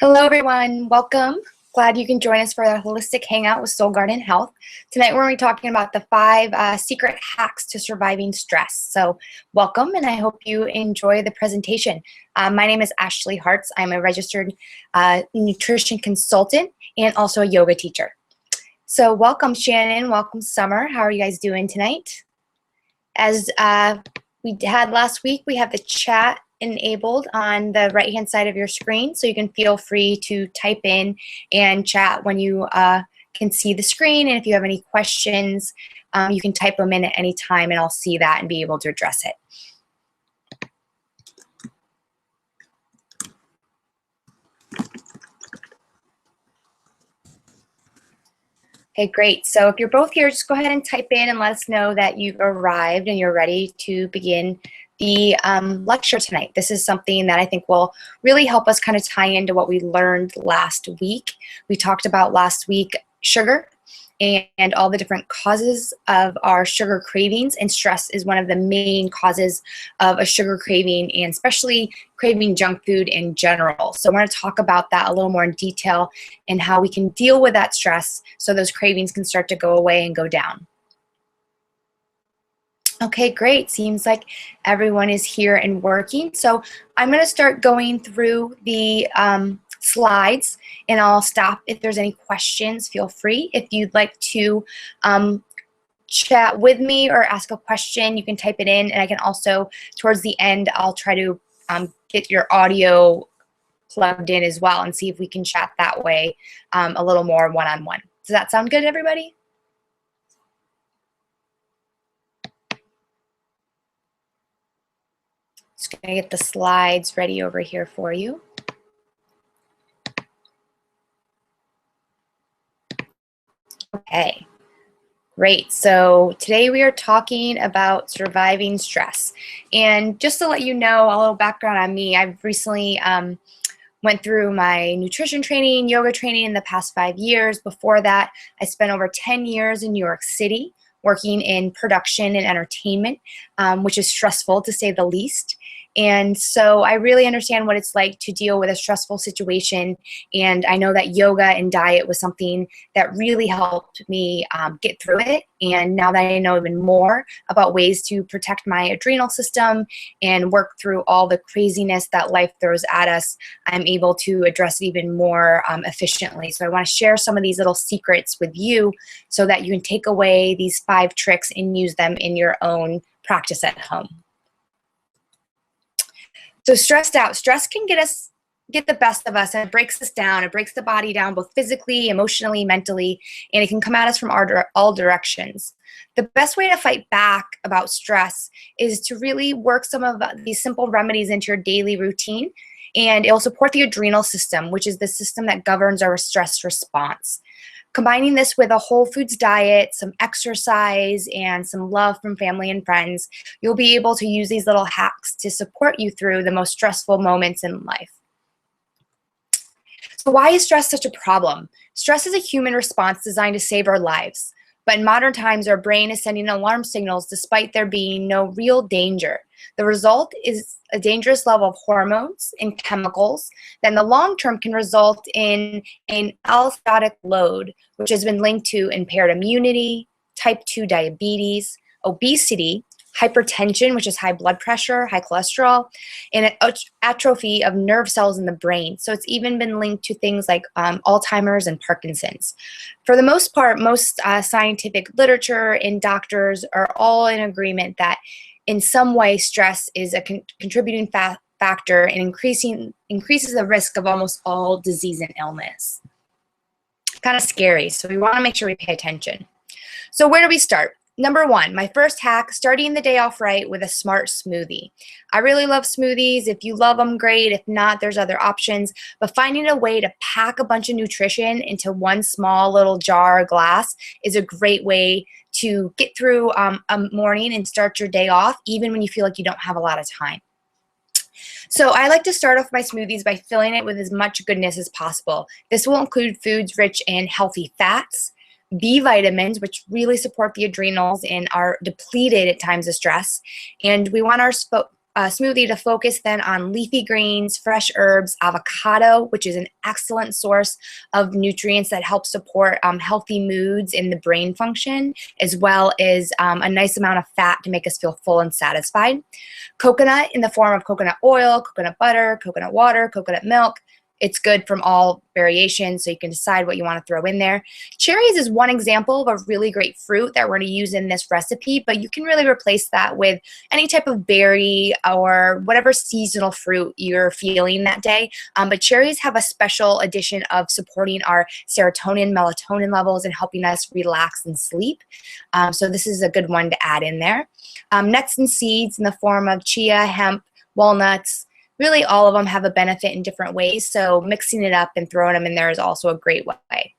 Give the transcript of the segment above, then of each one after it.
Hello, everyone. Welcome. Glad you can join us for a holistic hangout with Soul Garden Health. Tonight, we're going to be talking about the 5 secret hacks to surviving stress. So, welcome, and I hope you enjoy the presentation. My name is Ashley Hartz. I'm a registered nutrition consultant and also a yoga teacher. So, welcome, Shannon. Welcome, Summer. How are you guys doing tonight? As we had last week, we have the chat enabled on the right-hand side of your screen, so you can feel free to type in and chat when you can see the screen. And if you have any questions, you can type them in at any time, and I'll see that and be able to address it. Okay, great. So if you're both here, just go ahead and type in and let us know that you've arrived and you're ready to begin the lecture tonight. This is something that I think will really help us kind of tie into what we learned last week. We talked about last week sugar and all the different causes of our sugar cravings, and stress is one of the main causes of a sugar craving, and especially craving junk food in general. So we're going to talk about that a little more in detail and how we can deal with that stress so those cravings can start to go away and go down. Okay, great. Seems like everyone is here and working. So I'm going to start going through the slides, and I'll stop if there's any questions. Feel free. If you'd like to chat with me or ask a question, you can type it in, and I can also, towards the end, I'll try to get your audio plugged in as well and see if we can chat that way a little more one-on-one. Does that sound good, everybody? Just going to get the slides ready over here for you. Okay, great. So today we are talking about surviving stress. And just to let you know a little background on me, I've recently went through my nutrition training, yoga training in the past 5 years. Before that, I spent over 10 years in New York City working in production and entertainment, which is stressful to say the least. And so I really understand what it's like to deal with a stressful situation. And I know that yoga and diet was something that really helped me get through it. And now that I know even more about ways to protect my adrenal system and work through all the craziness that life throws at us, I'm able to address it even more efficiently. So I want to share some of these little secrets with you so that you can take away these 5 tricks and use them in your own practice at home. So stressed out, stress can get the best of us, and it breaks us down. It breaks the body down both physically, emotionally, mentally, and it can come at us from all directions. The best way to fight back about stress is to really work some of these simple remedies into your daily routine, and it'll support the adrenal system, which is the system that governs our stress response. Combining this with a whole foods diet, some exercise, and some love from family and friends, you'll be able to use these little hacks to support you through the most stressful moments in life. So why is stress such a problem? Stress is a human response designed to save our lives. But in modern times, our brain is sending alarm signals despite there being no real danger. The result is a dangerous level of hormones and chemicals that in the long term can result in an allostatic load, which has been linked to impaired immunity, type 2 diabetes, obesity, hypertension, which is high blood pressure, high cholesterol, and an atrophy of nerve cells in the brain. So it's even been linked to things like Alzheimer's and Parkinson's. For the most part, most scientific literature and doctors are all in agreement that in some way stress is a contributing factor and increases the risk of almost all disease and illness. Kind of scary, so we want to make sure we pay attention. So where do we start? Number 1, my first hack, starting the day off right with a smart smoothie. I really love smoothies. If you love them, great. If not, there's other options. But finding a way to pack a bunch of nutrition into one small little jar or glass is a great way to get through a morning and start your day off, even when you feel like you don't have a lot of time. So I like to start off my smoothies by filling it with as much goodness as possible. This will include foods rich in healthy fats, B vitamins, which really support the adrenals and are depleted at times of stress. And we want our smoothie to focus then on leafy greens, fresh herbs, avocado, which is an excellent source of nutrients that help support healthy moods in the brain function, as well as a nice amount of fat to make us feel full and satisfied. Coconut in the form of coconut oil, coconut butter, coconut water, coconut milk. It's good from all variations, so you can decide what you want to throw in there. Cherries is one example of a really great fruit that we're going to use in this recipe, but you can really replace that with any type of berry or whatever seasonal fruit you're feeling that day. But cherries have a special addition of supporting our serotonin, melatonin levels and helping us relax and sleep. So this is a good one to add in there. Nuts and seeds in the form of chia, hemp, walnuts. Really, all of them have a benefit in different ways, so mixing it up and throwing them in there is also a great way.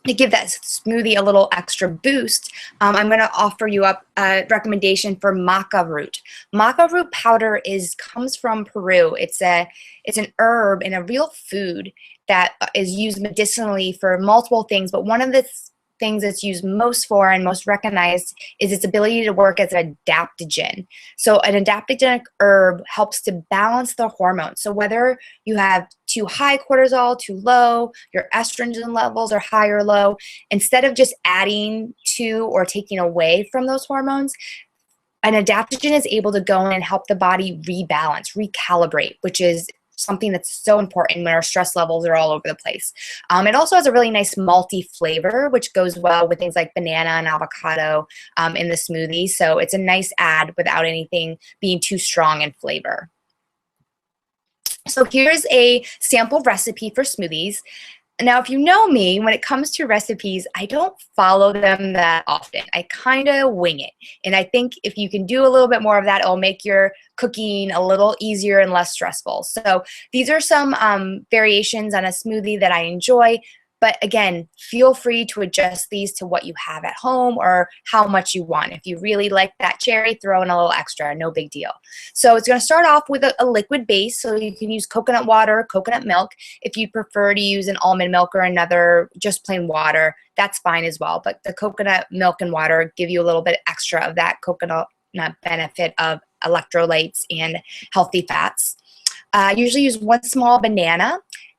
To give that smoothie a little extra boost, I'm going to offer you up a recommendation for maca root. Maca root powder comes from Peru. It's an herb and a real food that is used medicinally for multiple things, but one of the things it's used most for and most recognized is its ability to work as an adaptogen. So an adaptogenic herb helps to balance the hormones. So whether you have too high cortisol, too low, your estrogen levels are high or low, instead of just adding to or taking away from those hormones, an adaptogen is able to go in and help the body rebalance, recalibrate, which is something that's so important when our stress levels are all over the place. It also has a really nice malty flavor, which goes well with things like banana and avocado in the smoothie. So it's a nice add without anything being too strong in flavor. So here's a sample recipe for smoothies. Now, if you know me, when it comes to recipes, I don't follow them that often. I kind of wing it. And I think if you can do a little bit more of that, it'll make your cooking a little easier and less stressful. So these are some variations on a smoothie that I enjoy. But again, feel free to adjust these to what you have at home or how much you want. If you really like that cherry, throw in a little extra, no big deal. So it's going to start off with a liquid base, so you can use coconut water, coconut milk. If you prefer to use an almond milk or another, just plain water, that's fine as well. But the coconut milk and water give you a little bit extra of that coconut benefit of electrolytes and healthy fats. Usually use one small banana,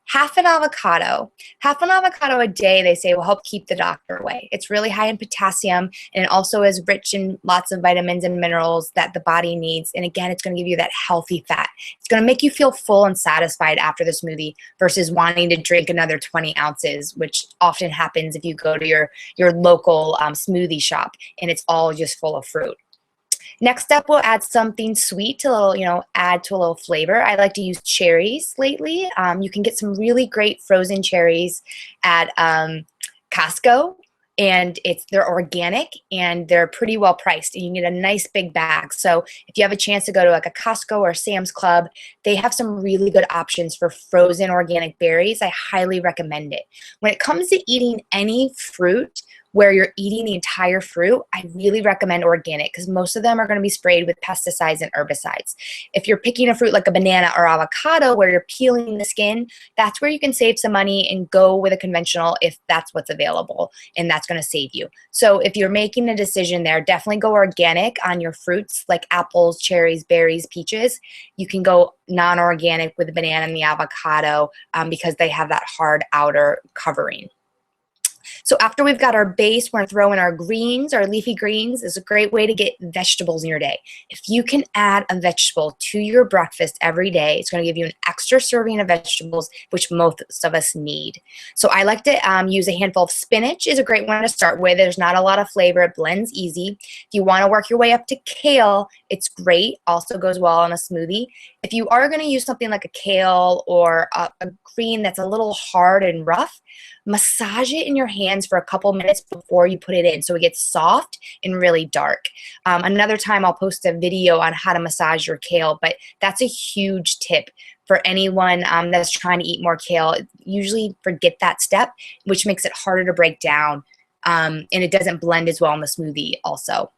half an avocado. Half an avocado a day, they say, will help keep the doctor away. It's really high in potassium, and it also is rich in lots of vitamins and minerals that the body needs. And again, it's going to give you that healthy fat. It's going to make you feel full and satisfied after the smoothie versus wanting to drink another 20 ounces, which often happens if you go to your local smoothie shop and it's all just full of fruit. Next up, we'll add something sweet to add to a little flavor. I like to use cherries lately. You can get some really great frozen cherries at Costco, and they're organic and they're pretty well priced, and you can get a nice big bag. So if you have a chance to go to like a Costco or Sam's Club, they have some really good options for frozen organic berries. I highly recommend it. When it comes to eating any fruit, where you're eating the entire fruit, I really recommend organic because most of them are going to be sprayed with pesticides and herbicides. If you're picking a fruit like a banana or avocado where you're peeling the skin, that's where you can save some money and go with a conventional if that's what's available, and that's going to save you. So if you're making a decision there, definitely go organic on your fruits like apples, cherries, berries, peaches. You can go non-organic with the banana and the avocado because they have that hard outer covering. So after we've got our base, we're going to throw in our greens. Our leafy greens is a great way to get vegetables in your day. If you can add a vegetable to your breakfast every day, it's going to give you an extra serving of vegetables, which most of us need. So I like to use a handful of spinach is a great one to start with. There's not a lot of flavor. It blends easy. If you want to work your way up to kale, it's great. Also goes well in a smoothie. If you are going to use something like a kale or a green that's a little hard and rough, massage it in your hands for a couple minutes before you put it in so it gets soft and really dark. Another time I'll post a video on how to massage your kale, but that's a huge tip for anyone that's trying to eat more kale. Usually forget that step, which makes it harder to break down, and it doesn't blend as well in the smoothie also.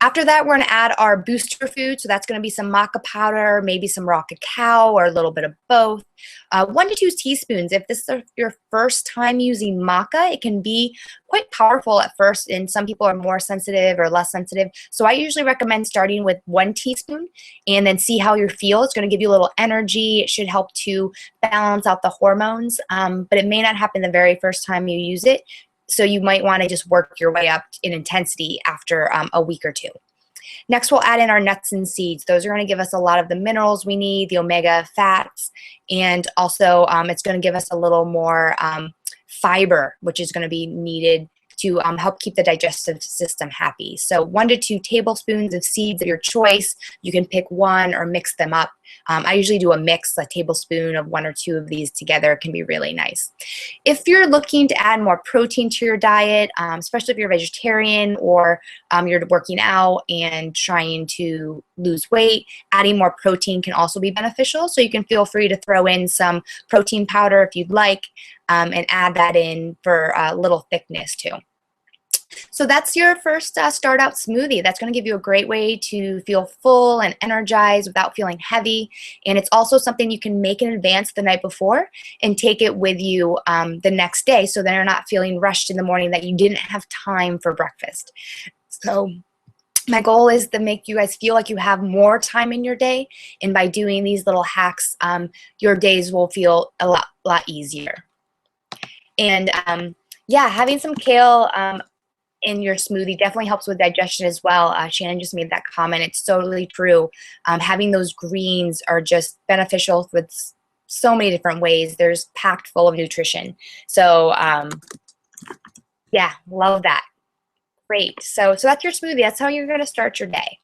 After that, we're going to add our booster food. So that's going to be some maca powder, maybe some raw cacao, or a little bit of both. 1 to 2 teaspoons. If this is your first time using maca, it can be quite powerful at first, and some people are more sensitive or less sensitive. So I usually recommend starting with 1 teaspoon and then see how you feel. It's going to give you a little energy. It should help to balance out the hormones, but it may not happen the very first time you use it. So you might want to just work your way up in intensity after a week or two. Next, we'll add in our nuts and seeds. Those are going to give us a lot of the minerals we need, the omega fats, and also it's going to give us a little more fiber, which is going to be needed to help keep the digestive system happy. So 1 to 2 tablespoons of seeds of your choice. You can pick one or mix them up. I usually do a mix, a tablespoon of 1 or 2 of these together can be really nice. If you're looking to add more protein to your diet, especially if you're vegetarian or you're working out and trying to lose weight, adding more protein can also be beneficial. So you can feel free to throw in some protein powder if you'd like, and add that in for a little thickness too. So that's your first start out smoothie. That's going to give you a great way to feel full and energized without feeling heavy. And it's also something you can make in advance the night before and take it with you the next day, so then you're not feeling rushed in the morning that you didn't have time for breakfast. So my goal is to make you guys feel like you have more time in your day, and by doing these little hacks, your days will feel a lot easier. And yeah, having some kale in your smoothie definitely helps with digestion as well. Shannon just made that comment. It's totally true. Having those greens are just beneficial with so many different ways. There's packed full of nutrition. So yeah, love that. Great. So that's your smoothie. That's how you're going to start your day.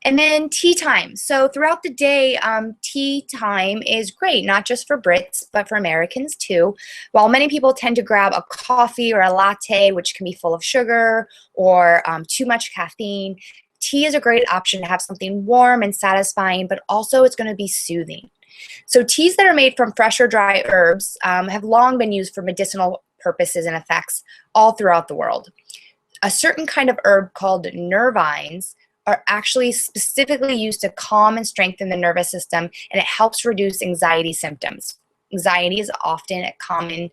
And then tea time. So throughout the day, tea time is great, not just for Brits, but for Americans too. While many people tend to grab a coffee or a latte, which can be full of sugar or too much caffeine, tea is a great option to have something warm and satisfying, but also it's going to be soothing. So teas that are made from fresh or dry herbs have long been used for medicinal purposes and effects all throughout the world. A certain kind of herb called nervines are actually specifically used to calm and strengthen the nervous system, and it helps reduce anxiety symptoms. Anxiety is often, it commonly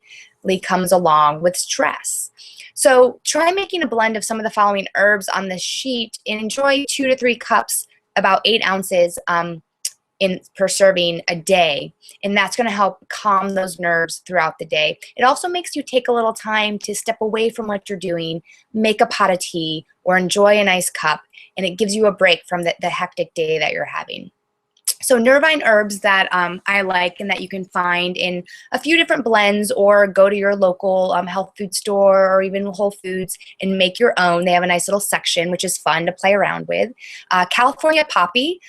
comes along with stress. So try making a blend of some of the following herbs on this sheet and enjoy 2 to 3 cups, about 8 ounces per serving a day, and that's going to help calm those nerves throughout the day. It also makes you take a little time to step away from what you're doing, make a pot of tea, or enjoy a nice cup, and it gives you a break from the hectic day that you're having. So nervine herbs that I like and that you can find in a few different blends, or go to your local health food store or even Whole Foods and make your own. They have a nice little section, which is fun to play around with. California poppy,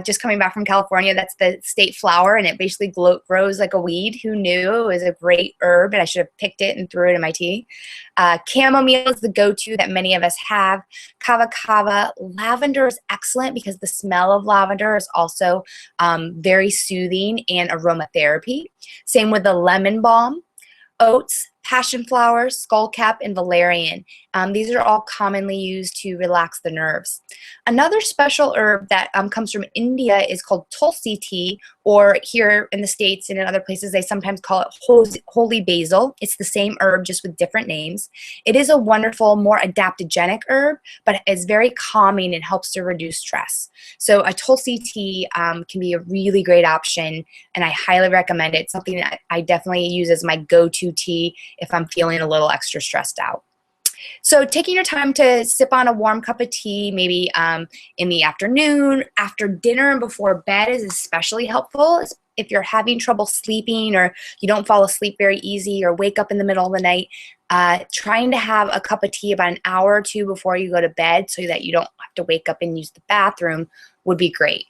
just coming back from California, that's the state flower, and it basically grows like a weed. Who knew? It was a great herb, and I should have picked it and threw it in my tea. Chamomile is the go-to that many of us have. Kava kava. Lavender is excellent because the smell of lavender is also very soothing and aromatherapy. Same with the lemon balm. Oats, passion flower, skullcap, and valerian. These are all commonly used to relax the nerves. Another special herb that comes from India is called tulsi tea, or here in the States and in other places, they sometimes call it holy basil. It's the same herb, just with different names. It is a wonderful, more adaptogenic herb, but it's very calming and helps to reduce stress. So a tulsi tea can be a really great option, and I highly recommend it. It's something that I definitely use as my go-to tea if I'm feeling a little extra stressed out. So taking your time to sip on a warm cup of tea, maybe in the afternoon, after dinner and before bed, is especially helpful. If you're having trouble sleeping, or you don't fall asleep very easy, or wake up in the middle of the night, trying to have a cup of tea about an hour or two before you go to bed so that you don't have to wake up and use the bathroom would be great.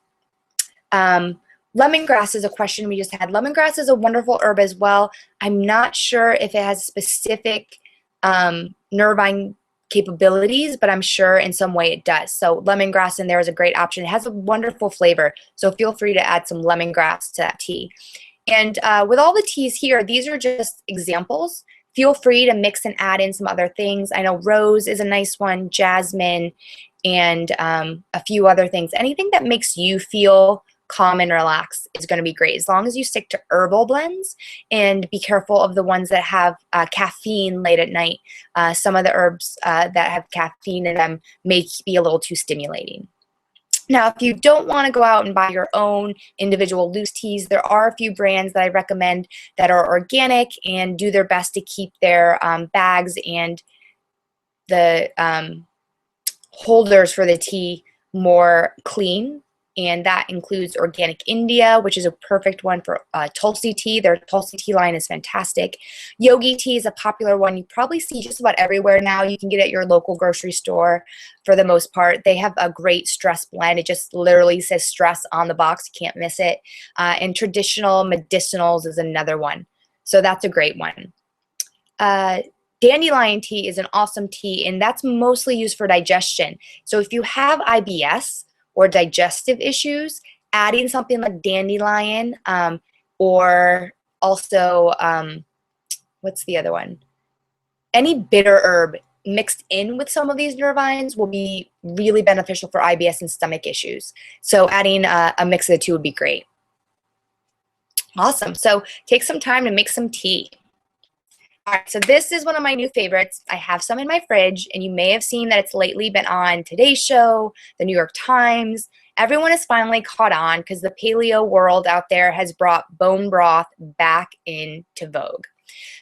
Lemongrass is a question we just had. Lemongrass is a wonderful herb as well. I'm not sure if it has specific nervine capabilities, but I'm sure in some way it does. So lemongrass in there is a great option. It has a wonderful flavor, so feel free to add some lemongrass to that tea. And with all the teas here, these are just examples. Feel free to mix and add in some other things. I know rose is a nice one, jasmine, and a few other things. Anything that makes you feel calm and relaxed is going to be great, as long as you stick to herbal blends and be careful of the ones that have caffeine late at night. Some of the herbs that have caffeine in them may be a little too stimulating. Now, if you don't want to go out and buy your own individual loose teas, there are a few brands that I recommend that are organic and do their best to keep their bags and the holders for the tea more clean. And that includes Organic India, which is a perfect one for Tulsi tea. Their Tulsi tea line is fantastic. Yogi tea is a popular one you probably see just about everywhere now. You can get it at your local grocery store for the most part. They have a great stress blend. It just literally says stress on the box. You can't miss it. And Traditional Medicinals is another one. So that's a great one. Dandelion tea is an awesome tea, and that's mostly used for digestion. So if you have IBS, or digestive issues, adding something like dandelion or also, what's the other one? Any bitter herb mixed in with some of these nervines will be really beneficial for IBS and stomach issues. So adding a mix of the two would be great. Awesome. So take some time to make some tea. All right, so this is one of my new favorites. I have some in my fridge, and you may have seen that it's lately been on Today's Show, the New York Times. Everyone has finally caught on because the paleo world out there has brought bone broth back into vogue.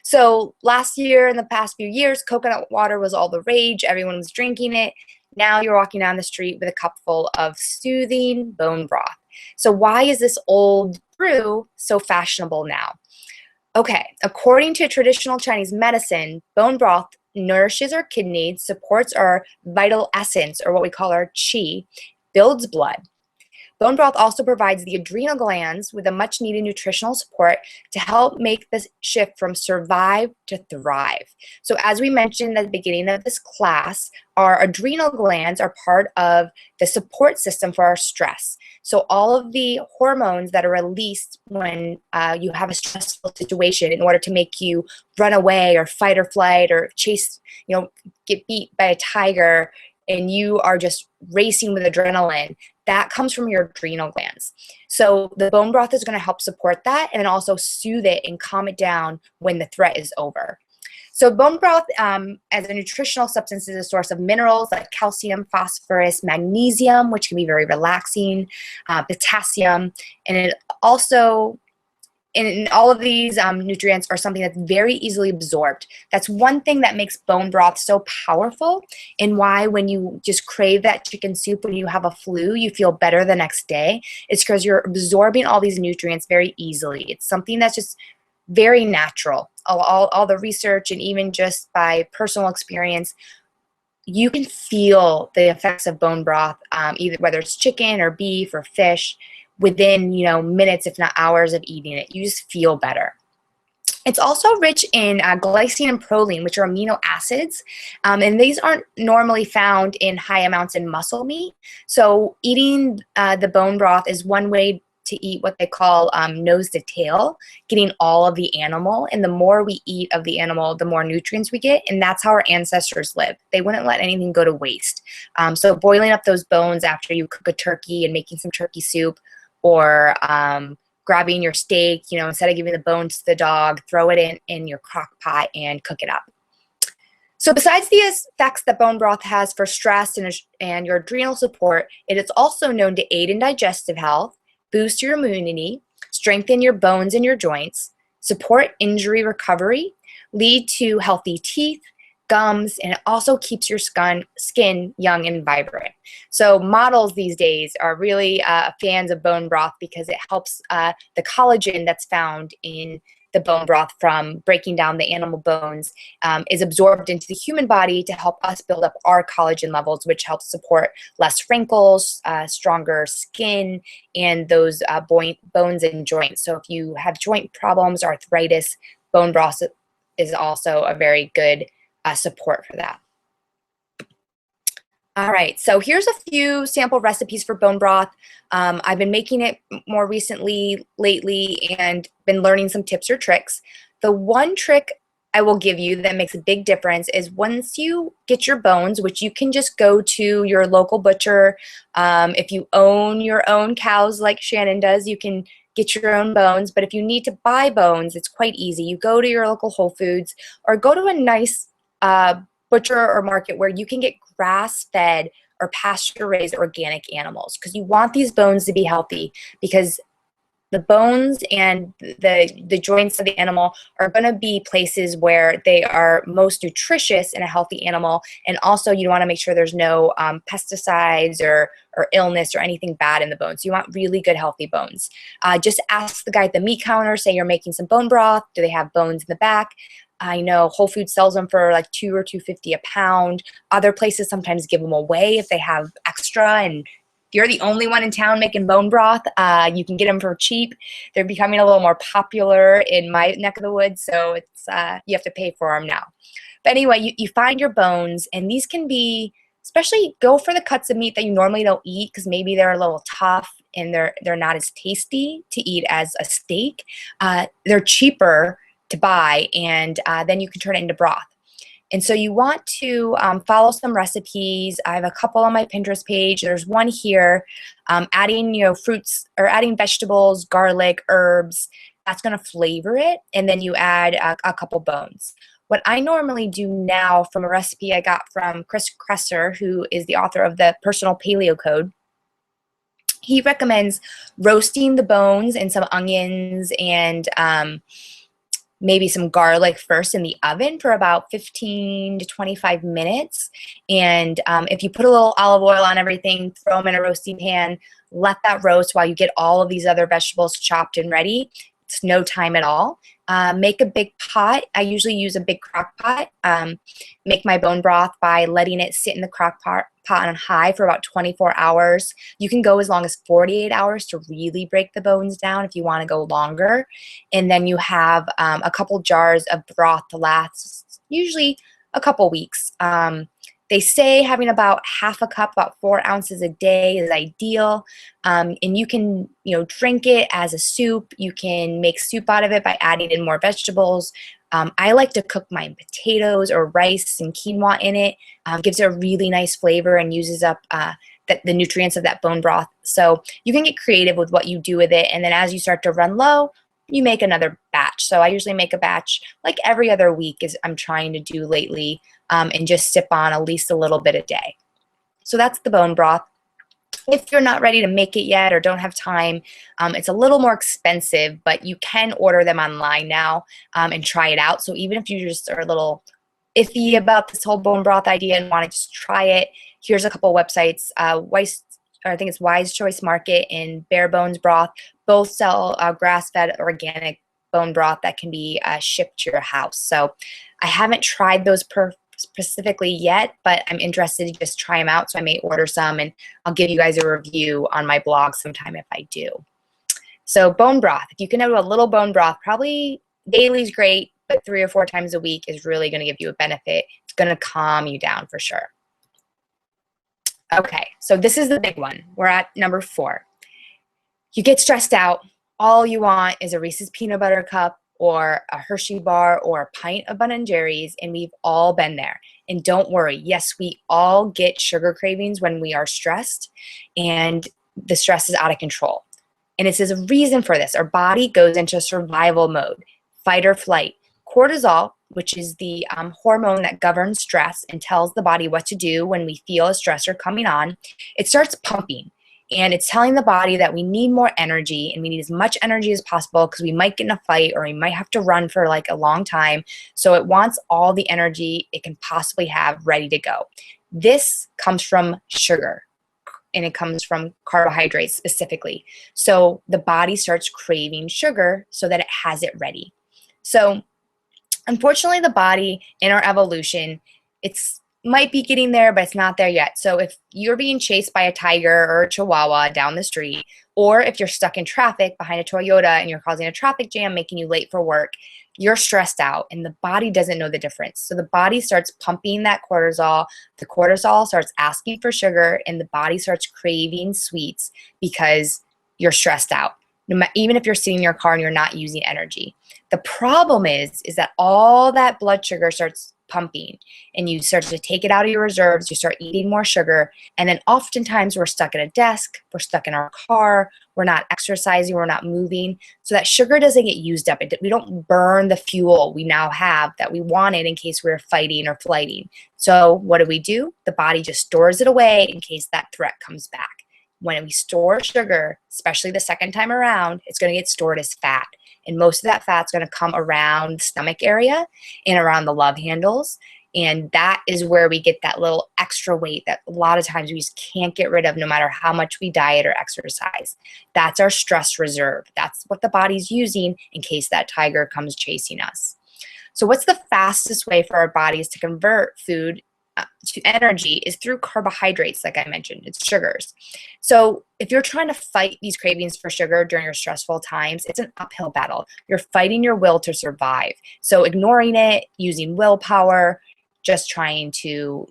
So last year, in the past few years, coconut water was all the rage. Everyone was drinking it. Now you're walking down the street with a cup full of soothing bone broth. So why is this old brew so fashionable now? Okay, according to traditional Chinese medicine, bone broth nourishes our kidneys, supports our vital essence, or what we call our qi, builds blood. Bone broth also provides the adrenal glands with a much needed nutritional support to help make this shift from survive to thrive. So as we mentioned at the beginning of this class, our adrenal glands are part of the support system for our stress. So all of the hormones that are released when you have a stressful situation in order to make you run away or fight or flight or chase, get beat by a tiger, and you are just racing with adrenaline, that comes from your adrenal glands. So the bone broth is going to help support that and also soothe it and calm it down when the threat is over. So bone broth as a nutritional substance is a source of minerals like calcium, phosphorus, magnesium, which can be very relaxing, potassium, and it also, and all of these nutrients are something that's very easily absorbed. That's one thing that makes bone broth so powerful, and why when you just crave that chicken soup when you have a flu, you feel better the next day. It's because you're absorbing all these nutrients very easily. It's something that's just very natural. All the research and even just by personal experience, you can feel the effects of bone broth, either whether it's chicken or beef or fish, within minutes, if not hours of eating it. You just feel better. It's also rich in glycine and proline, which are amino acids, and these aren't normally found in high amounts in muscle meat. So eating the bone broth is one way to eat what they call nose to tail, getting all of the animal. And the more we eat of the animal, the more nutrients we get. And that's how our ancestors lived. They wouldn't let anything go to waste. So boiling up those bones after you cook a turkey and making some turkey soup, or grabbing your steak, instead of giving the bones to the dog, throw it in your crock pot and cook it up. So besides the effects that bone broth has for stress and your adrenal support, it is also known to aid in digestive health, boost your immunity, strengthen your bones and your joints, support injury recovery, lead to healthy teeth, gums, and it also keeps your skin young and vibrant. So models these days are really fans of bone broth because it helps the collagen that's found in the bone broth from breaking down the animal bones is absorbed into the human body to help us build up our collagen levels, which helps support less wrinkles, stronger skin, and those bones and joints. So if you have joint problems, arthritis, bone broth is also a very good support for that. All right, so here's a few sample recipes for bone broth. I've been making it more recently, lately, and been learning some tips or tricks. The one trick I will give you that makes a big difference is once you get your bones, which you can just go to your local butcher. If you own your own cows like Shannon does, you can get your own bones. But if you need to buy bones, it's quite easy. You go to your local Whole Foods or go to a nice butcher or market where you can get grass-fed or pasture-raised organic animals, because you want these bones to be healthy, because the bones and the joints of the animal are going to be places where they are most nutritious in a healthy animal. And also you want to make sure there's no pesticides or illness or anything bad in the bones. You want really good healthy bones. Just ask the guy at the meat counter, say you're making some bone broth, do they have bones in the back? I know Whole Foods sells them for like $2 or $2.50 a pound. Other places sometimes give them away if they have extra, and if you're the only one in town making bone broth, you can get them for cheap. They're becoming a little more popular in my neck of the woods, so it's you have to pay for them now. But anyway, you find your bones, and these can be, especially go for the cuts of meat that you normally don't eat, because maybe they're a little tough and they're not as tasty to eat as a steak. They're cheaper to buy, and then you can turn it into broth. And so you want to follow some recipes. I have a couple on my Pinterest page. There's one here, adding fruits or adding vegetables, garlic, herbs. That's going to flavor it, and then you add a couple bones. What I normally do now, from a recipe I got from Chris Kresser, who is the author of the Personal Paleo Code, he recommends roasting the bones and some onions and maybe some garlic first in the oven for about 15 to 25 minutes. And if you put a little olive oil on everything, throw them in a roasting pan, let that roast while you get all of these other vegetables chopped and ready. It's no time at all. Make a big pot. I usually use a big crock pot. Make my bone broth by letting it sit in the crock pot on high for about 24 hours. You can go as long as 48 hours to really break the bones down if you want to go longer. And then you have a couple jars of broth to last usually a couple weeks. They say having about half a cup, about 4 ounces a day is ideal. And you can, drink it as a soup. You can make soup out of it by adding in more vegetables. I like to cook my potatoes or rice and quinoa in it. Gives it a really nice flavor and uses up the nutrients of that bone broth. So you can get creative with what you do with it. And then as you start to run low, you make another batch. So I usually make a batch like every other week, as I'm trying to do lately, and just sip on at least a little bit a day. So that's the bone broth. If you're not ready to make it yet or don't have time, it's a little more expensive, but you can order them online now and try it out. So even if you just are a little iffy about this whole bone broth idea and want to just try it, here's a couple websites. I think it's Wise Choice Market and Bare Bones Broth. Both sell grass-fed organic bone broth that can be shipped to your house. So I haven't tried those specifically yet, but I'm interested to just try them out. So I may order some, and I'll give you guys a review on my blog sometime if I do. So bone broth, if you can do a little bone broth, probably daily is great, but 3 or 4 times a week is really going to give you a benefit. It's going to calm you down for sure. Okay, so this is the big one. We're at number 4. You get stressed out. All you want is a Reese's peanut butter cup or a Hershey bar or a pint of Ben & Jerry's, and we've all been there. And don't worry, yes, we all get sugar cravings when we are stressed, and the stress is out of control. And it's a reason for this. Our body goes into survival mode, fight or flight. Cortisol, which is the hormone that governs stress and tells the body what to do when we feel a stressor coming on, it starts pumping. And it's telling the body that we need more energy, and we need as much energy as possible because we might get in a fight or we might have to run for like a long time. So it wants all the energy it can possibly have ready to go. This comes from sugar, and it comes from carbohydrates specifically. So the body starts craving sugar so that it has it ready. So unfortunately, the body in our evolution, it's might be getting there, but it's not there yet. So if you're being chased by a tiger or a chihuahua down the street, or if you're stuck in traffic behind a Toyota and you're causing a traffic jam, making you late for work, you're stressed out, and the body doesn't know the difference. So the body starts pumping that cortisol. The cortisol starts asking for sugar, and the body starts craving sweets because you're stressed out. even if you're sitting in your car and you're not using energy. The problem is that all that blood sugar starts pumping and you start to take it out of your reserves, you start eating more sugar, and then oftentimes we're stuck at a desk, we're stuck in our car, we're not exercising, we're not moving, so that sugar doesn't get used up. We don't burn the fuel we now have that we wanted in case we were fighting or flighting. So what do? The body just stores it away in case that threat comes back. When we store sugar, especially the second time around, it's going to get stored as fat. And most of that fat's going to come around the stomach area and around the love handles. And that is where we get that little extra weight that a lot of times we just can't get rid of no matter how much we diet or exercise. That's our stress reserve. That's what the body's using in case that tiger comes chasing us. So what's the fastest way for our bodies to convert food to energy is through carbohydrates, like I mentioned. It's sugars. So if you're trying to fight these cravings for sugar during your stressful times, it's an uphill battle. You're fighting your will to survive. So ignoring it, using willpower, just trying to,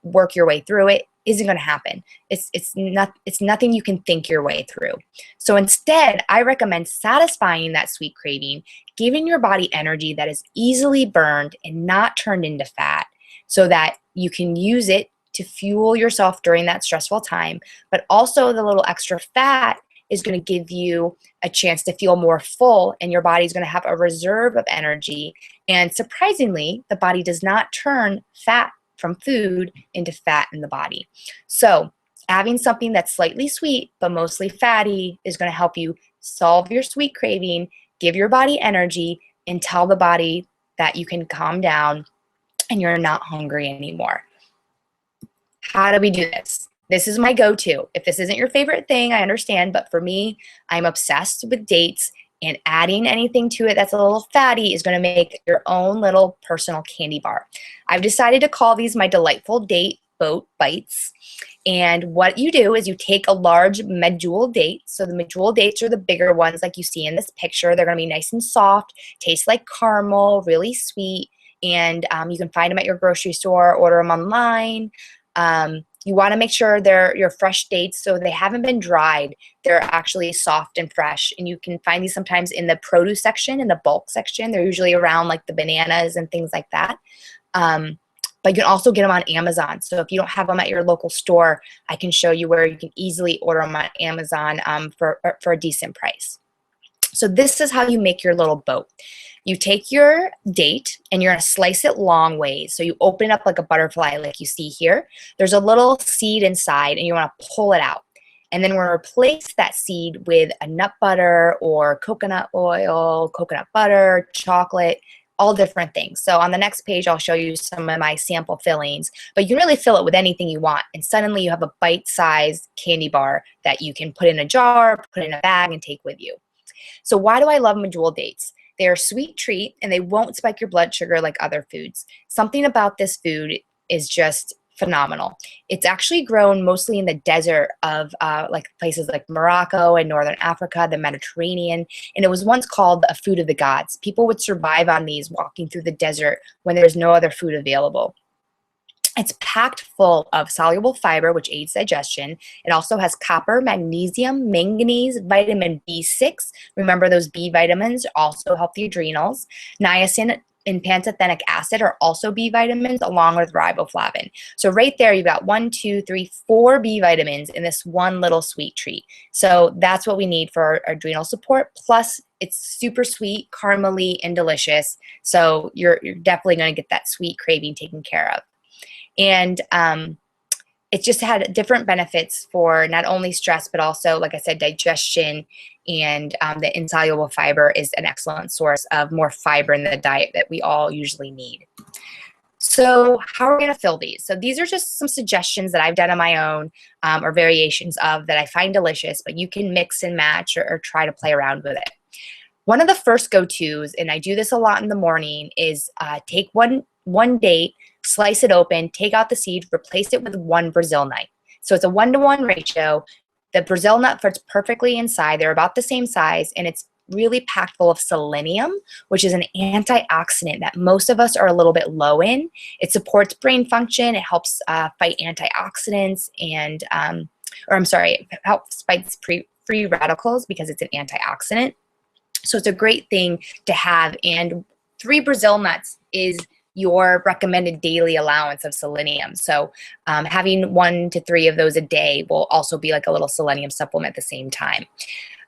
work your way through it isn't going to happen. It's nothing you can think your way through. So instead, I recommend satisfying that sweet craving, giving your body energy that is easily burned and not turned into fat, so that you can use it to fuel yourself during that stressful time. But also the little extra fat is going to give you a chance to feel more full, and your body's going to have a reserve of energy. And surprisingly, the body does not turn fat from food into fat in the body. So having something that's slightly sweet but mostly fatty is going to help you solve your sweet craving, give your body energy, and tell the body that you can calm down and you're not hungry anymore. How do we do this? This is my go-to. If this isn't your favorite thing, I understand, but for me, I'm obsessed with dates, and adding anything to it that's a little fatty is going to make your own little personal candy bar. I've decided to call these my delightful date boat bites. And what you do is you take a large medjool date. So the medjool dates are the bigger ones like you see in this picture. They're going to be nice and soft, taste like caramel, really sweet. And you can find them at your grocery store, order them online. You want to make sure they're your fresh dates, so they haven't been dried. They're actually soft and fresh. And you can find these sometimes in the produce section, in the bulk section. They're usually around like the bananas and things like that. But you can also get them on Amazon. So if you don't have them at your local store, I can show you where you can easily order them on Amazon for a decent price. So this is how you make your little boat. You take your date and you're going to slice it long ways. So you open it up like a butterfly like you see here. There's a little seed inside and you want to pull it out. And then we're going to replace that seed with a nut butter or coconut oil, coconut butter, chocolate, all different things. So on the next page, I'll show you some of my sample fillings, but you can really fill it with anything you want. And suddenly you have a bite-sized candy bar that you can put in a jar, put in a bag, and take with you. So why do I love medjool dates? They're a sweet treat and they won't spike your blood sugar like other foods. Something about this food is just phenomenal. It's actually grown mostly in the desert of like places like Morocco and Northern Africa, the Mediterranean, and it was once called a food of the gods. People would survive on these walking through the desert when there's no other food available. It's packed full of soluble fiber, which aids digestion. It also has copper, magnesium, manganese, vitamin B6. Remember, those B vitamins also help the adrenals. Niacin and pantothenic acid are also B vitamins, along with riboflavin. So right there, you've got 4 B vitamins in this one little sweet treat. So that's what we need for our adrenal support. Plus, it's super sweet, caramely, and delicious. So you're definitely going to get that sweet craving taken care of. And it just had different benefits for not only stress, but also, like I said, digestion, and the insoluble fiber is an excellent source of more fiber in the diet that we all usually need. So how are we going to fill these? So these are just some suggestions that I've done on my own or variations of that I find delicious, but you can mix and match or try to play around with it. One of the first go-tos, and I do this a lot in the morning, is take one date, slice it open, take out the seed, replace it with 1 Brazil nut. So it's a 1-to-1 ratio. The Brazil nut fits perfectly inside. They're about the same size, and it's really packed full of selenium, which is an antioxidant that most of us are a little bit low in. It supports brain function. It helps fight antioxidants and, it helps fight free radicals because it's an antioxidant. So it's a great thing to have. And 3 Brazil nuts is your recommended daily allowance of selenium. So having 1 to 3 of those a day will also be like a little selenium supplement at the same time.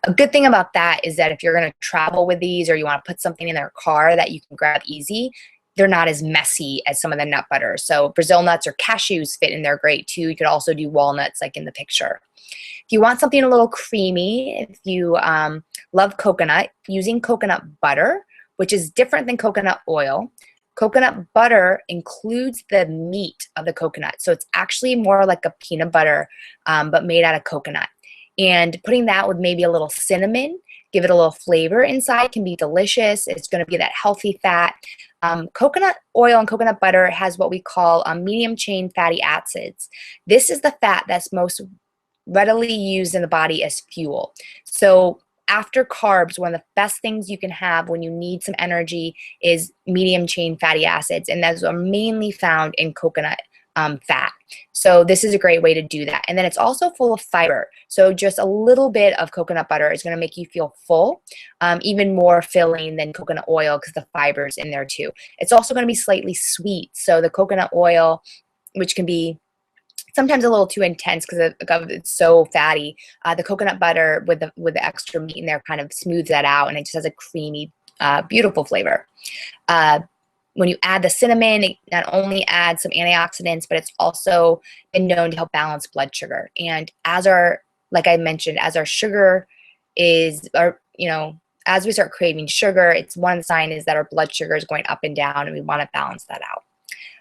A good thing about that is that if you're going to travel with these or you want to put something in their car that you can grab easy, they're not as messy as some of the nut butters. So Brazil nuts or cashews fit in there great too. You could also do walnuts like in the picture. If you want something a little creamy, if you love coconut, using coconut butter, which is different than coconut oil. Coconut butter includes the meat of the coconut. So it's actually more like a peanut butter, but made out of coconut. And putting that with maybe a little cinnamon, give it a little flavor inside, can be delicious. It's going to be that healthy fat. Coconut oil and coconut butter has what we call medium chain fatty acids. This is the fat that's most readily used in the body as fuel. So after carbs, one of the best things you can have when you need some energy is medium chain fatty acids, and those are mainly found in coconut fat. So this is a great way to do that. And then it's also full of fiber. So just a little bit of coconut butter is going to make you feel full, even more filling than coconut oil because the fiber's in there too. It's also going to be slightly sweet. So the coconut oil, which can be sometimes a little too intense because it's so fatty. The coconut butter with the extra meat in there kind of smooths that out, and it just has a creamy, beautiful flavor. When you add the cinnamon, it not only adds some antioxidants, but it's also been known to help balance blood sugar. And like I mentioned, as our sugar is, as we start craving sugar, it's one sign is that our blood sugar is going up and down, and we want to balance that out.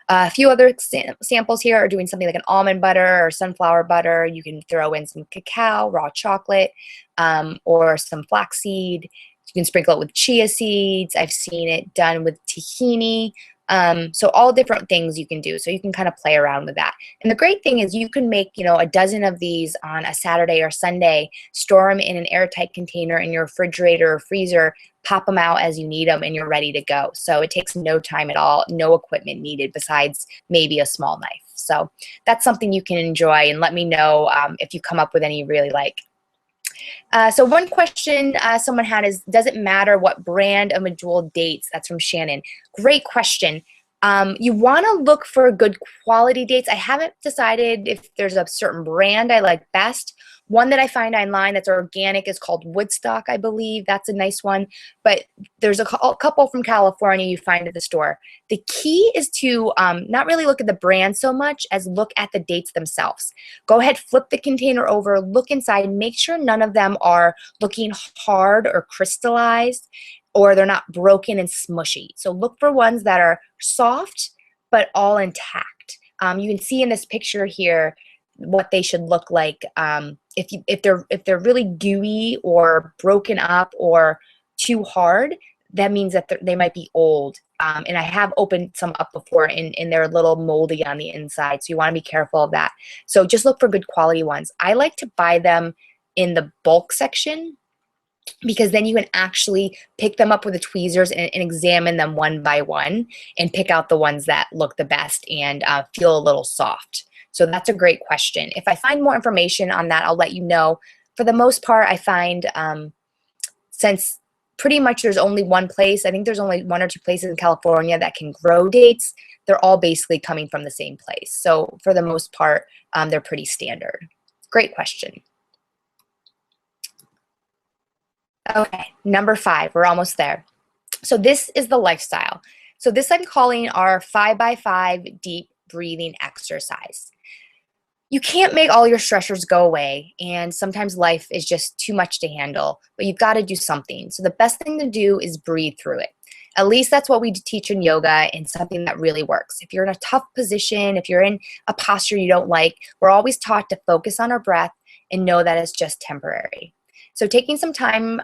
A few other samples here are doing something like an almond butter or sunflower butter. You can throw in some cacao, raw chocolate, or some flaxseed. You can sprinkle it with chia seeds. I've seen it done with tahini. So all different things you can do. So you can kind of play around with that. And the great thing is you can make, a dozen of these on a Saturday or Sunday, store them in an airtight container in your refrigerator or freezer, pop them out as you need them, and you're ready to go. So it takes no time at all, no equipment needed besides maybe a small knife. So that's something you can enjoy, and let me know if you come up with any you really like. So one question someone had is, does it matter what brand of Medjool dates? That's from Shannon. Great question. You want to look for good quality dates. I haven't decided if there's a certain brand I like best. One that I find online that's organic is called Woodstock, I believe. That's a nice one. But there's a couple from California you find at the store. The key is to not really look at the brand so much as look at the dates themselves. Go ahead, flip the container over, look inside, and make sure none of them are looking hard or crystallized, or they're not broken and smushy. So look for ones that are soft but all intact. You can see in this picture here what they should look like. If they're really gooey or broken up or too hard, that means that they might be old. And I have opened some up before, and they're a little moldy on the inside, so you want to be careful of that. So just look for good quality ones. I like to buy them in the bulk section, because then you can actually pick them up with the tweezers and examine them one by one and pick out the ones that look the best and feel a little soft. So that's a great question. If I find more information on that, I'll let you know. For the most part, I find since pretty much there's only one place, I think there's only 1 or 2 places in California that can grow dates, they're all basically coming from the same place. So for the most part, they're pretty standard. Great question. Okay, number 5, we're almost there. So this is the lifestyle. So this I'm calling our 5x5 deep breathing exercise. You can't make all your stressors go away, and sometimes life is just too much to handle, but you've got to do something. So the best thing to do is breathe through it. At least that's what we teach in yoga, and something that really works. If you're in a tough position, if you're in a posture you don't like, we're always taught to focus on our breath and know that it's just temporary. So taking some time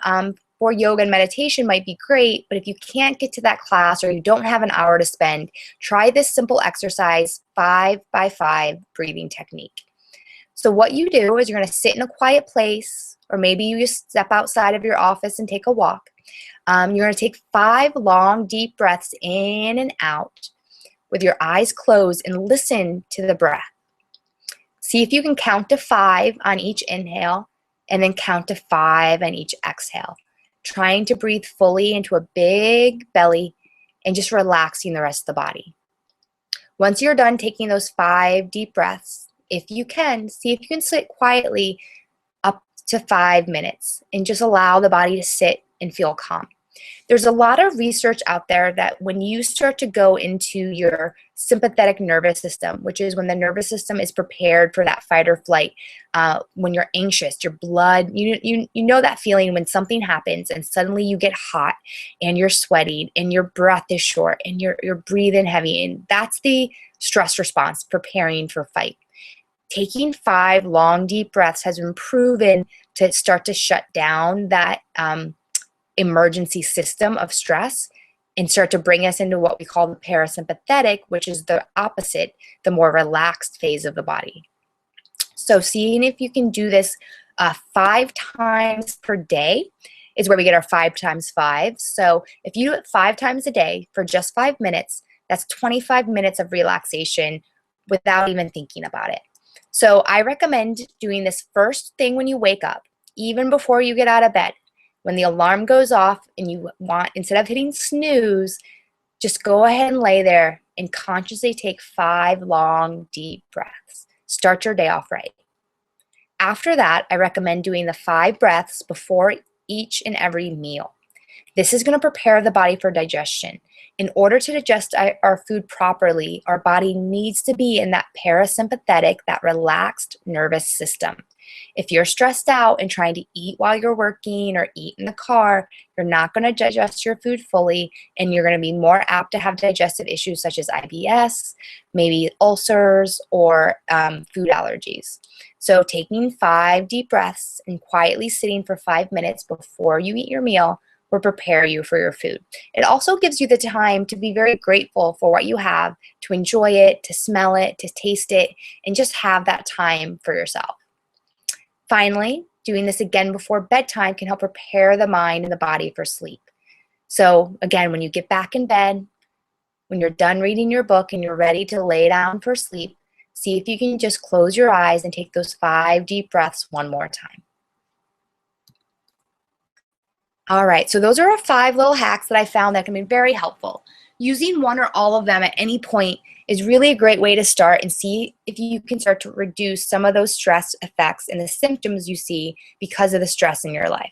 for yoga and meditation might be great, but if you can't get to that class or you don't have an hour to spend, try this simple exercise, 5x5 breathing technique. So what you do is you're going to sit in a quiet place, or maybe you just step outside of your office and take a walk. You're going to take 5 long, deep breaths in and out with your eyes closed and listen to the breath. See if you can count to 5 on each inhale, and then count to 5 on each exhale, trying to breathe fully into a big belly and just relaxing the rest of the body. Once you're done taking those 5 deep breaths, if you can, see if you can sit quietly up to 5 minutes and just allow the body to sit and feel calm. There's a lot of research out there that when you start to go into your sympathetic nervous system, which is when the nervous system is prepared for that fight or flight, when you're anxious, your blood, you know that feeling when something happens and suddenly you get hot and you're sweating and your breath is short and you're breathing heavy, and that's the stress response preparing for fight. Taking 5 long deep breaths has been proven to start to shut down that emergency system of stress and start to bring us into what we call the parasympathetic, which is the opposite, the more relaxed phase of the body. So seeing if you can do this 5 times per day is where we get our 5 times 5. So if you do it 5 times a day for just 5 minutes, that's 25 minutes of relaxation without even thinking about it. So I recommend doing this first thing when you wake up, even before you get out of bed. When the alarm goes off and you want, instead of hitting snooze, just go ahead and lay there and consciously take 5 long, deep breaths. Start your day off right. After that, I recommend doing the 5 breaths before each and every meal. This is going to prepare the body for digestion. In order to digest our food properly, our body needs to be in that parasympathetic, that relaxed nervous system. If you're stressed out and trying to eat while you're working or eat in the car, you're not going to digest your food fully, and you're going to be more apt to have digestive issues such as IBS, maybe ulcers, or food allergies. So taking 5 deep breaths and quietly sitting for 5 minutes before you eat your meal will prepare you for your food. It also gives you the time to be very grateful for what you have, to enjoy it, to smell it, to taste it, and just have that time for yourself. Finally, doing this again before bedtime can help prepare the mind and the body for sleep. So again, when you get back in bed, when you're done reading your book and you're ready to lay down for sleep, see if you can just close your eyes and take those 5 deep breaths one more time. All right, so those are our 5 little hacks that I found that can be very helpful. Using one or all of them at any point is really a great way to start and see if you can start to reduce some of those stress effects and the symptoms you see because of the stress in your life.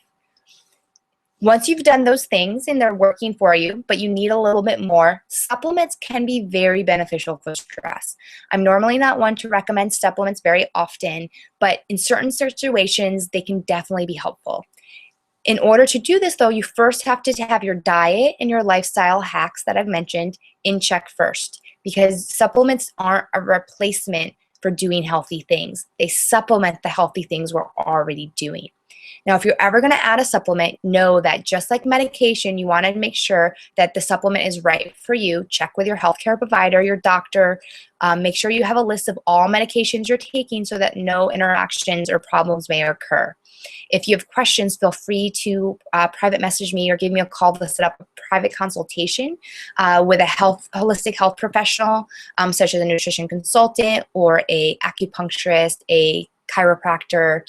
Once you've done those things and they're working for you, but you need a little bit more, supplements can be very beneficial for stress. I'm normally not one to recommend supplements very often, but in certain situations, they can definitely be helpful. In order to do this, though, you first have to have your diet and your lifestyle hacks that I've mentioned in check first, because supplements aren't a replacement for doing healthy things. They supplement the healthy things we're already doing. Now, if you're ever going to add a supplement, know that just like medication, you want to make sure that the supplement is right for you. Check with your healthcare provider, your doctor. Make sure you have a list of all medications you're taking so that no interactions or problems may occur. If you have questions, feel free to private message me or give me a call to set up a private consultation with a holistic health professional, such as a nutrition consultant or a acupuncturist, a chiropractor,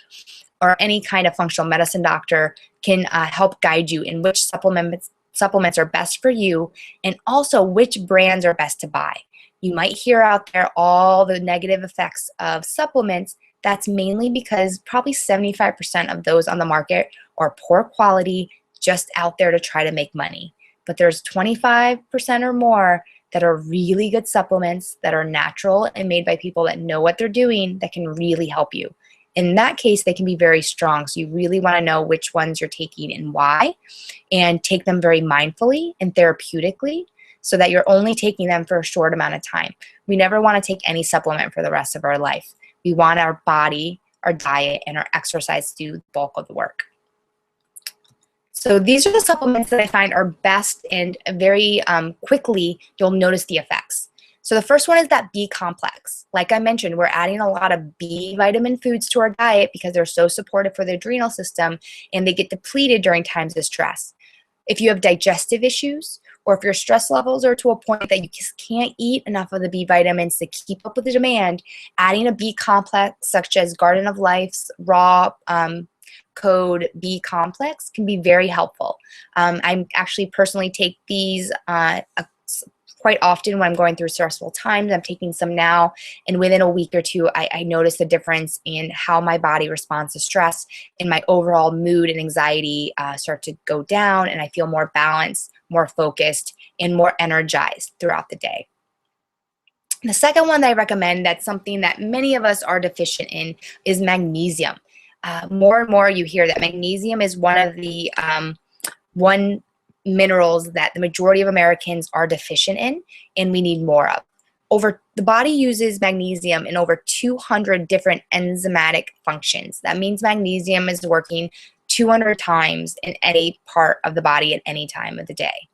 or any kind of functional medicine doctor can help guide you in which supplements are best for you, and also which brands are best to buy. You might hear out there all the negative effects of supplements. That's mainly because probably 75% of those on the market are poor quality, just out there to try to make money. But there's 25% or more that are really good supplements that are natural and made by people that know what they're doing that can really help you. In that case, they can be very strong. So you really want to know which ones you're taking and why, and take them very mindfully and therapeutically so that you're only taking them for a short amount of time. We never want to take any supplement for the rest of our life. We want our body, our diet, and our exercise to do the bulk of the work. So these are the supplements that I find are best, and very quickly you'll notice the effects. So the first one is that B complex. Like I mentioned, we're adding a lot of B vitamin foods to our diet because they're so supportive for the adrenal system, and they get depleted during times of stress. If you have digestive issues, or if your stress levels are to a point that you just can't eat enough of the B vitamins to keep up with the demand, adding a B complex such as Garden of Life's raw code B complex can be very helpful. I actually personally take these quite often when I'm going through stressful times. I'm taking some now, and within a week or two, I notice a difference in how my body responds to stress, and my overall mood and anxiety start to go down, and I feel more balanced, more focused, and more energized throughout the day. The second one that I recommend, that's something that many of us are deficient in, is magnesium. More and more you hear that magnesium is one of the one minerals that the majority of Americans are deficient in, and we need more of. The body uses magnesium in over 200 different enzymatic functions. That means magnesium is working 200 times in any part of the body at any time of the day.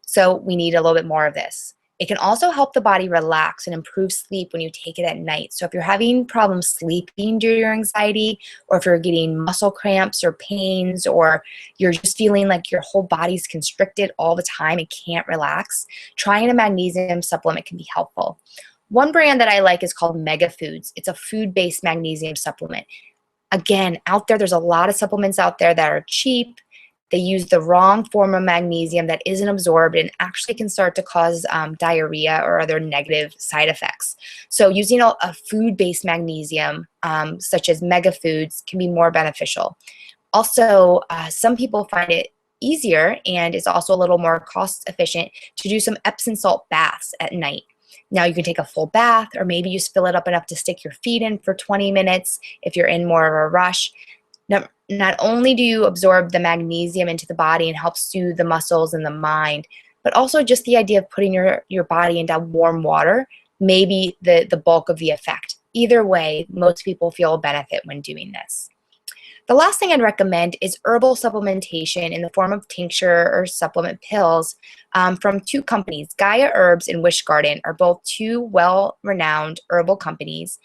So we need a little bit more of this. It can also help the body relax and improve sleep when you take it at night. So if you're having problems sleeping due to your anxiety, or if you're getting muscle cramps or pains, or you're just feeling like your whole body's constricted all the time and can't relax, trying a magnesium supplement can be helpful. One brand that I like is called Mega Foods. It's a food-based magnesium supplement. Again, there's a lot of supplements out there that are cheap. They use the wrong form of magnesium that isn't absorbed and actually can start to cause diarrhea or other negative side effects. So using a food-based magnesium, such as Mega Foods, can be more beneficial. Also, some people find it easier, and it's also a little more cost efficient, to do some Epsom salt baths at night. Now you can take a full bath, or maybe you just fill it up enough to stick your feet in for 20 minutes if you're in more of a rush. Not only do you absorb the magnesium into the body and help soothe the muscles and the mind, but also just the idea of putting your body into warm water may be the bulk of the effect. Either way, most people feel a benefit when doing this. The last thing I'd recommend is herbal supplementation in the form of tincture or supplement pills from two companies. Gaia Herbs and Wish Garden are both two well-renowned herbal companies.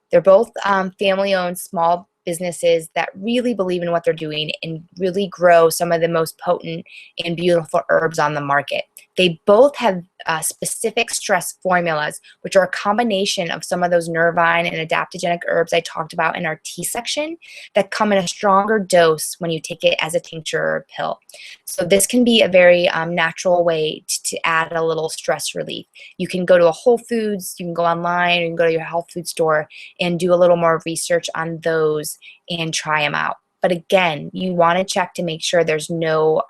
They're both family-owned small businesses that really believe in what they're doing and really grow some of the most potent and beautiful herbs on the market. They both have specific stress formulas, which are a combination of some of those nervine and adaptogenic herbs I talked about in our tea section, that come in a stronger dose when you take it as a tincture or pill. So this can be a very natural way to add a little stress relief. You can go to a Whole Foods, you can go online, you can go to your health food store and do a little more research on those and try them out. But again, you want to check to make sure there's no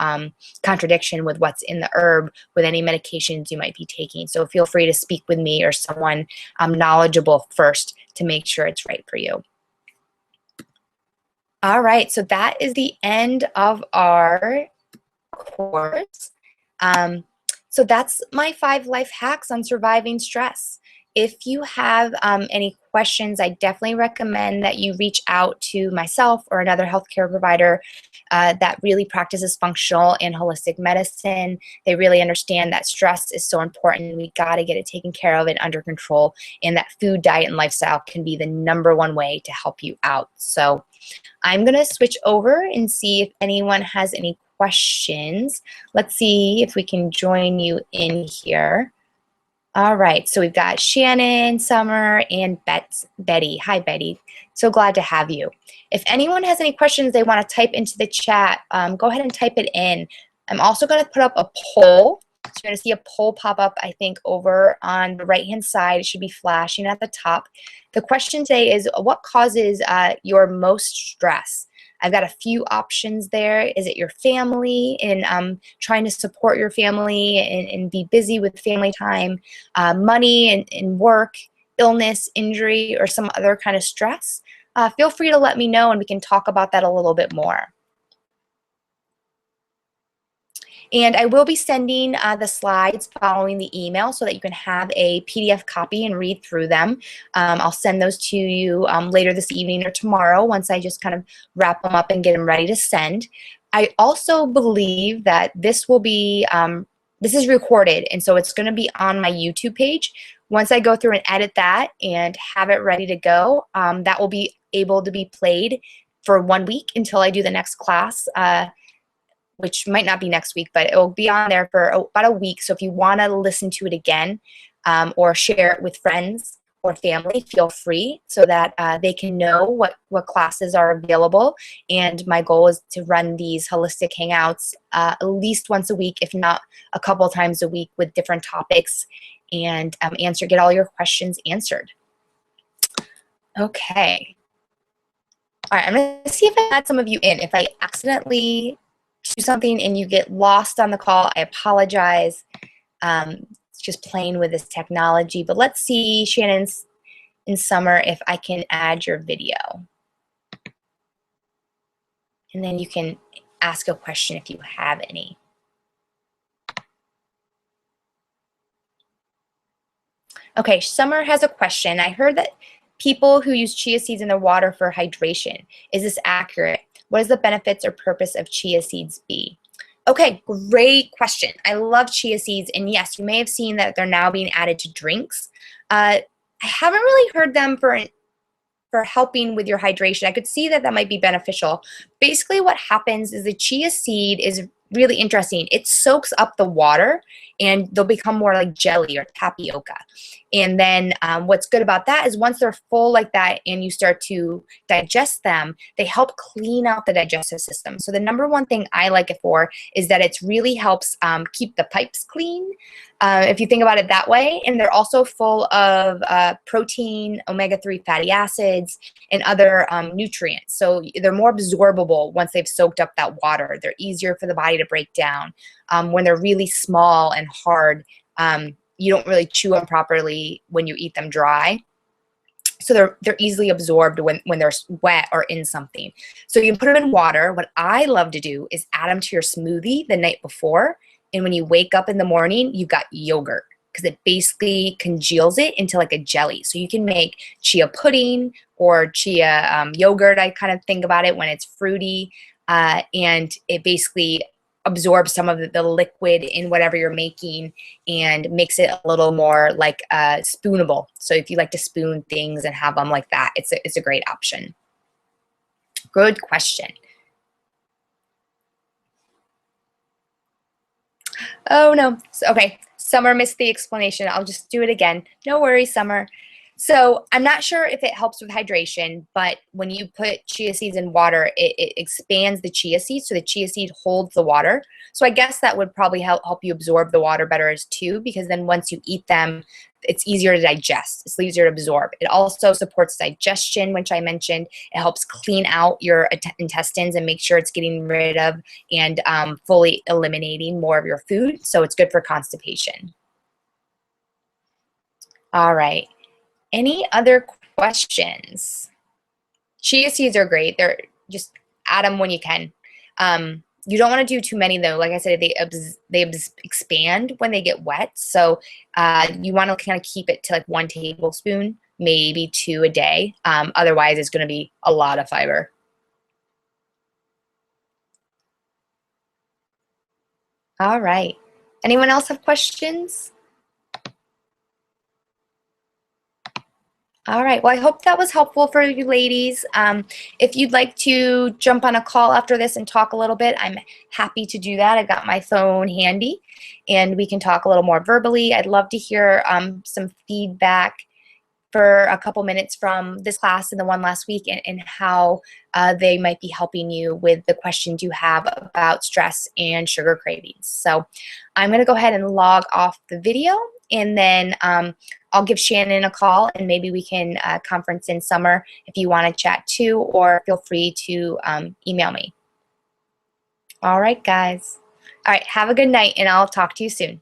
contradiction with what's in the herb with any medications you might be taking. So feel free to speak with me or someone knowledgeable first to make sure it's right for you. All right, so that is the end of our course. So that's my 5 life hacks on surviving stress. If you have any questions, I definitely recommend that you reach out to myself or another healthcare provider that really practices functional and holistic medicine. They really understand that stress is so important. We got to get it taken care of and under control, and that food, diet, and lifestyle can be the #1 way to help you out. So I'm going to switch over and see if anyone has any questions. Let's see if we can join you in here. All right, so we've got Shannon, Summer, and Betty. Hi, Betty. So glad to have you. If anyone has any questions they want to type into the chat, go ahead and type it in. I'm also going to put up a poll. So you're going to see a poll pop up, I think, over on the right-hand side. It should be flashing at the top. The question today is, what causes your most stress? I've got a few options there. Is it your family and trying to support your family and be busy with family time, money and work, illness, injury, or some other kind of stress? Feel free to let me know and we can talk about that a little bit more. And I will be sending the slides following the email so that you can have a PDF copy and read through them. I'll send those to you later this evening or tomorrow once I just kind of wrap them up and get them ready to send. I also believe that this will be, this is recorded, and so it's going to be on my YouTube page. Once I go through and edit that and have it ready to go, that will be able to be played for 1 week until I do the next class, which might not be next week, but it will be on there for about a week. So if you want to listen to it again or share it with friends or family, feel free so that they can know what classes are available. And my goal is to run these holistic hangouts at least once a week, if not a couple times a week, with different topics, and get all your questions answered. Okay. All right, I'm going to see if I add some of you in. If I accidentally do something and you get lost on the call, I apologize. It's just playing with this technology. But let's see, Shannon and Summer, if I can add your video. And then you can ask a question if you have any. Okay, Summer has a question. I heard that people who use chia seeds in their water for hydration. Is this accurate? What is the benefits or purpose of chia seeds be? Okay, great question. I love chia seeds, and yes, you may have seen that they're now being added to drinks. I haven't really heard them for helping with your hydration. I could see that that might be beneficial. Basically, what happens is the chia seed is really interesting. It soaks up the water, and they'll become more like jelly or tapioca. And then what's good about that is once they're full like that and you start to digest them, they help clean out the digestive system. So the number one thing I like it for is that it really helps keep the pipes clean, if you think about it that way. And they're also full of protein, omega-3 fatty acids, and other nutrients. So they're more absorbable once they've soaked up that water. They're easier for the body to break down. When they're really small and hard, you don't really chew them properly when you eat them dry. So they're easily absorbed when they're wet or in something. So you can put them in water. What I love to do is add them to your smoothie the night before. And when you wake up in the morning, you've got yogurt, because it basically congeals it into like a jelly. So you can make chia pudding or chia yogurt. I kind of think about it when it's fruity, and it basically absorbs some of the liquid in whatever you're making and makes it a little more like spoonable. So if you like to spoon things and have them like that, it's a great option. Good question. Oh no, okay, Summer missed the explanation. I'll just do it again. No worries, Summer. So I'm not sure if it helps with hydration, but when you put chia seeds in water, it expands the chia seed, so the chia seed holds the water. So I guess that would probably help you absorb the water better as too, because then once you eat them, it's easier to digest. It's easier to absorb. It also supports digestion, which I mentioned. It helps clean out your intestines and make sure it's getting rid of and fully eliminating more of your food. So it's good for constipation. All right. Any other questions? Chia seeds are great. They're just add them when you can. You don't want to do too many though. Like I said, they expand when they get wet. So you want to kind of keep it to like 1 tablespoon, maybe 2 a day. Otherwise, it's going to be a lot of fiber. All right. Anyone else have questions? All right. Well, I hope that was helpful for you ladies. If you'd like to jump on a call after this and talk a little bit, I'm happy to do that. I've got my phone handy, and we can talk a little more verbally. I'd love to hear some feedback for a couple minutes from this class and the one last week, and how they might be helping you with the questions you have about stress and sugar cravings. So I'm going to go ahead and log off the video, and then I'll give Shannon a call, and maybe we can conference in Summer if you want to chat too, or feel free to email me. All right, guys. All right, have a good night, and I'll talk to you soon.